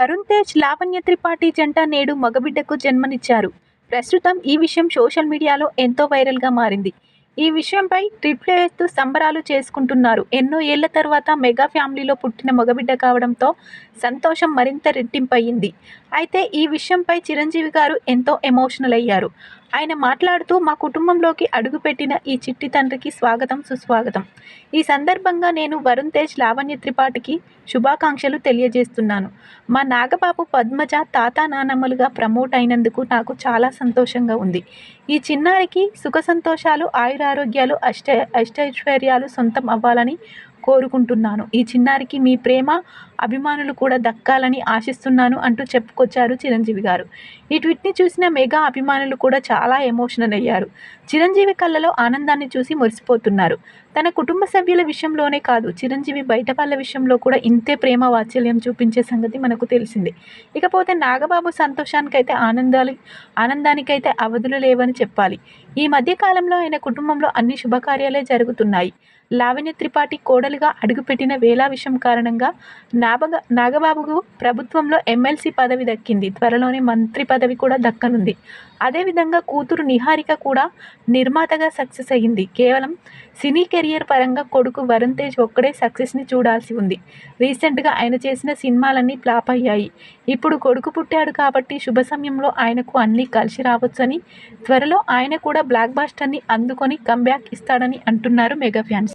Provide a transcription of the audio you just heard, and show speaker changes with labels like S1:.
S1: వరుణ్ తేజ్, లావణ్య త్రిపాఠి జంట నేడు మగబిడ్డకు జన్మనిచ్చారు. ప్రస్తుతం ఈ విషయం సోషల్ మీడియాలో ఎంతో వైరల్గా మారింది. ఈ విషయంపై ట్రిప్లు వేస్తూ సంబరాలు చేసుకుంటున్నారు. ఎన్నో ఏళ్ల తర్వాత మెగా ఫ్యామిలీలో పుట్టిన మగబిడ్డ కావడంతో సంతోషం మరింత రెట్టింపయ్యింది. అయితే ఈ విషయంపై చిరంజీవి గారు ఎంతో ఎమోషనల్ అయ్యారు. ఆయన మాట్లాడుతూ, మా కుటుంబంలోకి అడుగుపెట్టిన ఈ చిట్టి తండ్రికి స్వాగతం, సుస్వాగతం. ఈ సందర్భంగా నేను వరుణ్ తేజ్, లావణ్య త్రిపాఠికి శుభాకాంక్షలు తెలియజేస్తున్నాను. మా నాగబాబు, పద్మజ తాత నానమ్మలుగా ప్రమోట్ అయినందుకు నాకు చాలా సంతోషంగా ఉంది. ఈ చిన్నారికి సుఖ సంతోషాలు, ఆయురారోగ్యాలు, అష్టైశ్వర్యాలు సొంతం అవ్వాలని కోరుకుంటున్నాను. ఈ చిన్నారికి మీ ప్రేమ, అభిమానులు కూడా దక్కాలని ఆశిస్తున్నాను అంటూ చెప్పుకొచ్చారు చిరంజీవి గారు. ఈ ట్వీట్ని చూసిన మెగా అభిమానులు కూడా చాలా ఎమోషనల్ అయ్యారు. చిరంజీవి కళ్ళలో ఆనందాన్ని చూసి మురిసిపోతున్నారు. తన కుటుంబ సభ్యుల విషయంలోనే కాదు, చిరంజీవి బయట వాళ్ళ విషయంలో కూడా ఇంతే ప్రేమ, వాత్సల్యం చూపించే సంగతి మనకు తెలిసిందే. ఇకపోతే నాగబాబు సంతోషానికైతే ఆనందానికైతే అవధులు లేవని చెప్పాలి. ఈ మధ్య కాలంలో ఆయన కుటుంబంలో అన్ని శుభకార్యాలే జరుగుతున్నాయి. లావణ్య త్రిపాఠి కోడలుగా అడుగుపెట్టిన వేళ విషయం కారణంగా నాగబాబుకు ప్రభుత్వంలో ఎమ్మెల్సీ పదవి దక్కింది. త్వరలోనే మంత్రి పదవి కూడా దక్కనుంది. అదేవిధంగా కూతురు నిహారిక కూడా నిర్మాతగా సక్సెస్ అయ్యింది. కేవలం సినీ కెరియర్ పరంగా కొడుకు వరుణ్ తేజ్ ఒక్కడే సక్సెస్ని చూడాల్సి ఉంది. రీసెంట్గా ఆయన చేసిన సినిమాలన్నీ ఫ్లాప్ అయ్యాయి. ఇప్పుడు కొడుకు పుట్టాడు కాబట్టి శుభ సమయంలో ఆయనకు అన్నీ కలిసి రావచ్చని, త్వరలో ఆయన కూడా బ్లాక్ బస్టర్ని అందుకొని కమ్బ్యాక్ ఇస్తాడని అంటున్నారు మెగా ఫ్యాన్స్.